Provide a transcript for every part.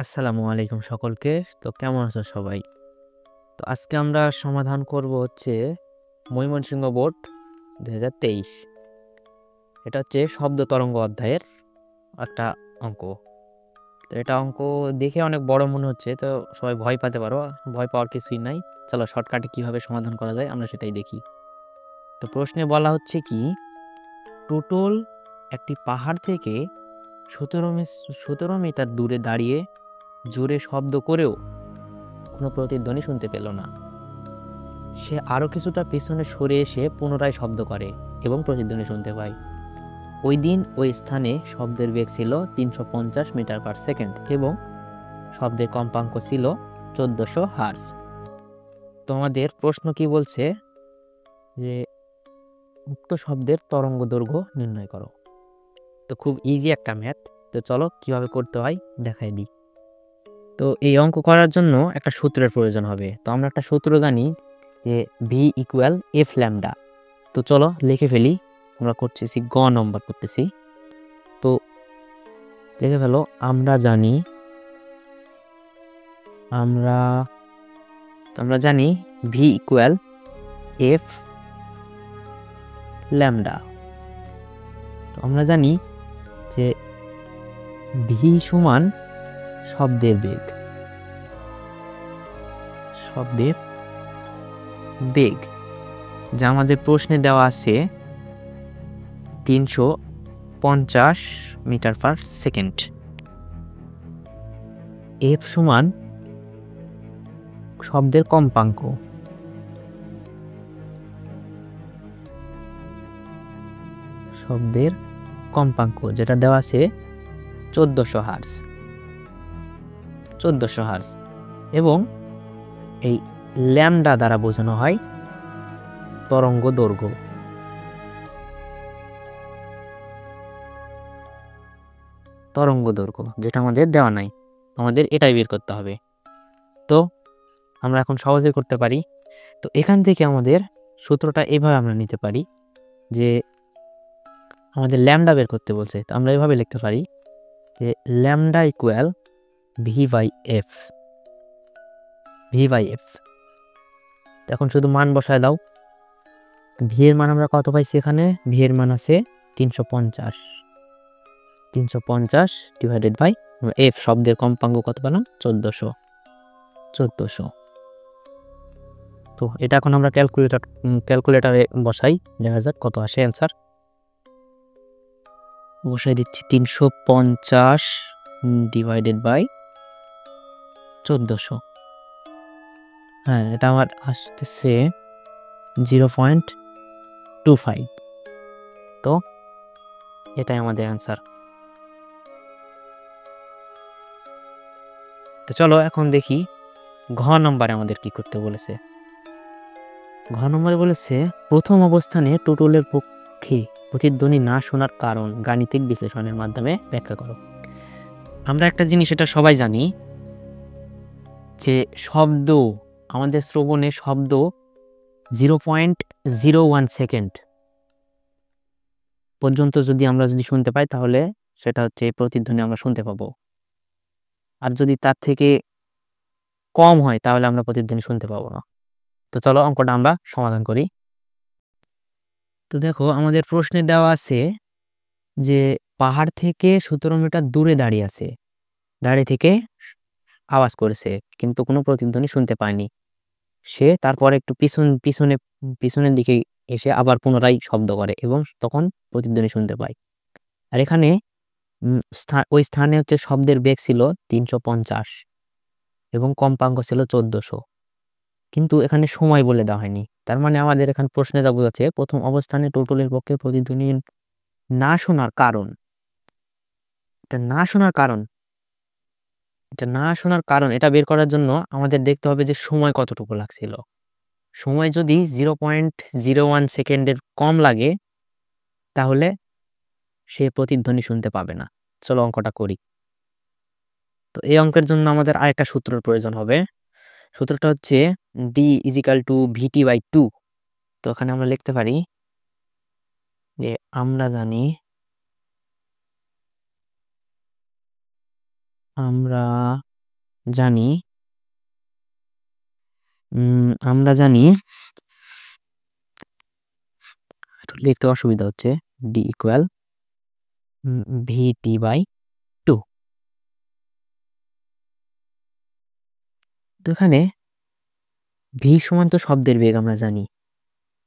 আসসালামু আলাইকুম সকলকে। তো কেমন আছো সবাই? তো আজকে আমরা সমাধান করব হচ্ছে ময়মনসিংহ বোর্ড 2023। এটা হচ্ছে শব্দ তরঙ্গ অধ্যায়ের একটা অঙ্ক। তো এটা অঙ্ক দেখে অনেক বড় মনে হচ্ছে, তো সবাই ভয় পেতে পারো। ভয় পাওয়ার কিছুই নাই। চলো শর্টকাটে কিভাবে সমাধান করা যায় আমরা সেটাই দেখি। তো প্রশ্নে বলা হচ্ছে কি, টুটুল একটি পাহাড় থেকে 17 মিটার দূরে দাঁড়িয়ে জোরে শব্দ করেও কোনো প্রতিধ্বনি শুনতে পেল না। সে আরও কিছুটা পিছনে সরে এসে পুনরায় শব্দ করে এবং প্রতিধ্বনি শুনতে পায়। ওই দিন ওই স্থানে শব্দের বেগ ছিল 350 মিটার পার সেকেন্ড এবং শব্দের কম্পাঙ্ক ছিল 1400 হার্জ। তোমাদের প্রশ্ন কি বলছে যে উক্ত শব্দের তরঙ্গ দৈর্ঘ্য নির্ণয় করো। তো খুব ইজি একটা ম্যাথ। তো চলো কিভাবে করতে হয় দেখাই দিই। তো এই অঙ্ক করার জন্য একটা সূত্রের প্রয়োজন হবে। তো আমরা একটা সূত্র জানি যে ভি ইকুয়াল এফ ল্যামডা। তো চলো লিখে ফেলি। আমরা করতেছি গ নম্বর করতেছি। তো লিখে ফেলো। আমরা জানি ভি ইকুয়াল এফ ল্যামডা। তো আমরা জানি যে ভি সমান শব্দের বেগ যা আমাদের প্রশ্নে দেওয়া আছে 350 মিটার পার সেকেন্ড। এফ সমান শব্দের কম্পাঙ্ক, যেটা দেওয়া আছে 1400 হার্জ এবং এই ল্যামডা দ্বারা বোঝানো হয় তরঙ্গ দৈর্ঘ্য। যেটা আমাদের দেওয়া নাই, আমাদের এটাই বের করতে হবে। তো আমরা এখন সহজে করতে পারি। তো এখান থেকে আমাদের সূত্রটা এভাবে আমরা নিতে পারি যে আমাদের ল্যামডা বের করতে বলছে। তো আমরা এভাবে লিখতে পারি যে lambda equal v by f. এখন শুধু মান বসায় দাও। ভি এর মান আমরা কত পাইছি? এখানে ভি এর মান আছে 350 ডিভাইডেড বাই এফ, শব্দের কম্পাঙ্ক কত পেলাম? 1400। তো এটা এখন আমরা ক্যালকুলেটারে বসাই, দেখা যাক কত আসে অ্যান্সার। বসাই দিচ্ছি 350 ডিভাইডেড বাই 1400। হ্যাঁ, এটা আমার আসতেছে 0.25। তো এটাই আমাদের অ্যান্সার। তো চলো এখন দেখি ঘ নম্বরে আমাদের কি করতে বলেছে। ঘ নম্বরে বলেছে প্রথম অবস্থানে টুটুলের পক্ষে প্রতিধ্বনি না শোনার কারণ গাণিতিক বিশ্লেষণের মাধ্যমে ব্যাখ্যা করো। আমরা একটা জিনিস এটা সবাই জানি যে আমাদের শ্রবণে শব্দ 0.01 সেকেন্ড পর্যন্ত আমরা যদি শুনতে পাই তাহলে সেটা হচ্ছে প্রতিধ্বনি আমরা শুনতে পাবো। আর যদি তার থেকে কম হয় তাহলে আমরা প্রতিধ্বনি শুনতে পাবো না। তো চলো অঙ্কটা আমরা সমাধান করি। তো দেখো আমাদের প্রশ্নে দেওয়া আছে যে পাহাড় থেকে 17 মিটার দূরে দাঁড়িয়ে থেকে আওয়াজ করেছে কিন্তু কোনো প্রতিধ্বনি শুনতে পায়নি। সে তারপর একটু পিছনের দিকে এসে আবার পুনরায় শব্দ করে এবং তখন প্রতিধ্বনি শুনতে পায়। আর এখানে ওই স্থানে হচ্ছে শব্দের বেগ ছিল 350 এবং কম্পাঙ্ক ছিল 1400, কিন্তু এখানে সময় বলে দেওয়া হয়নি। তার মানে আমাদের এখানে প্রশ্নে যা বোঝাচ্ছে প্রথম অবস্থানে টুটুলের পক্ষে প্রতিধ্বনি না শোনার কারণ, এটা না শোনার কারণ এটা বের করার জন্য আমাদের দেখতে হবে যে সময় কতটুকু লাগছিল। সময় যদি 0.01 সেকেন্ডের কম লাগে তাহলে সে প্রতিধ্বনি শুনতে পাবে না। চলো অঙ্কটা করি। তো এই অঙ্কের জন্য আমাদের আরেকটা সূত্রের প্রয়োজন হবে। সূত্রটা হচ্ছে d equal to v t by 2। তো এখানে আমরা লিখতে পারি যে আমরা জানি জানি আমরা জানি একটু লিখতে অসুবিধা হচ্ছে d ইকুয়াল vt/2। তো এখানে v সমান তো শব্দের বেগ আমরা জানি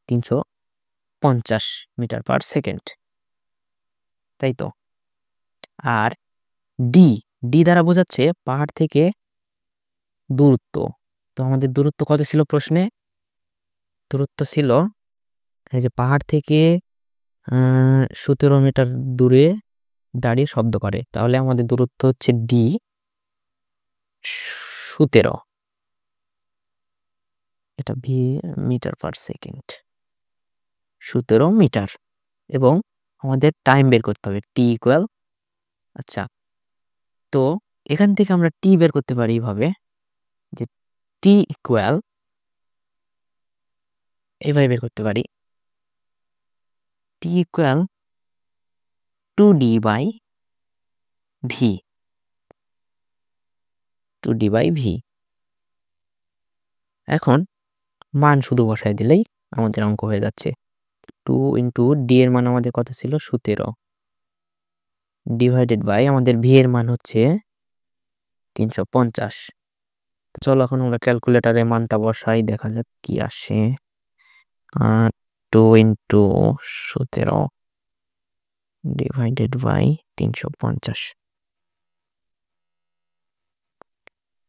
350 মিটার পার সেকেন্ড, তাই তো। আর d দ্বারা বোঝাচ্ছে পাহাড় থেকে দূরত্ব। তো আমাদের দূরত্ব কত ছিল প্রশ্নে? দূরত্ব ছিল এই যে পাহাড় থেকে 17 মিটার দূরে দাঁড়িয়ে শব্দ করে, তাহলে আমাদের দূরত্ব হচ্ছে d 17, এটা v metre per second, 17 metre. এবং আমাদের টাইম বের করতে হবে t ইকুয়াল, আচ্ছা তো এখান থেকে আমরা t বের করতে পারি এইভাবে যে t ইকুয়াল, এইভাবে বের করতে পারি t ইকুয়াল 2d/v, 2d/v। এখন মান শুধু বসাই দিলেই আমাদের অঙ্ক হয়ে যাচ্ছে। 2 ইন্টু d এর মান আমাদের কত ছিল 17, ডিভাইডেড বাই আমাদের v এর মান হচ্ছে 350। চলো এখন আমরা ক্যালকুলেটারে মানটা বসাই, দেখা যাক কি আসে। 2 ইন্টু 17 ডিভাইডেড বাই 350,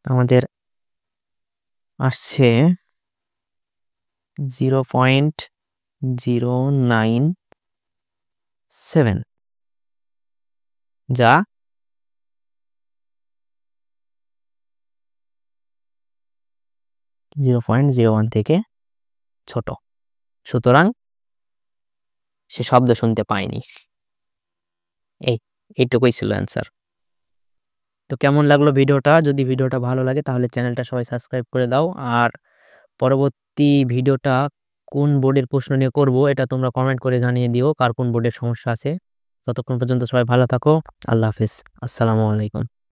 আমাদের আসছে 0.097, যা 0.01 থেকে ছোট, সুতরাং সে শব্দ শুনতে পায়নি। এইটুকুই ছিল অ্যান্সার। তো কেমন লাগলো ভিডিওটা? যদি ভিডিওটা ভালো লাগে তাহলে চ্যানেলটা সবাই সাবস্ক্রাইব করে দাও। আর পরবর্তী ভিডিওটা কোন বোর্ডের প্রশ্ন নিয়ে করব এটা তোমরা কমেন্ট করে জানিয়ে দিও, কার কোন বোর্ডের সমস্যা আছে। ততক্ষণ পর্যন্ত সবাই ভালো থাকো। আল্লাহ হাফেজ। আসসালামু আলাইকুম।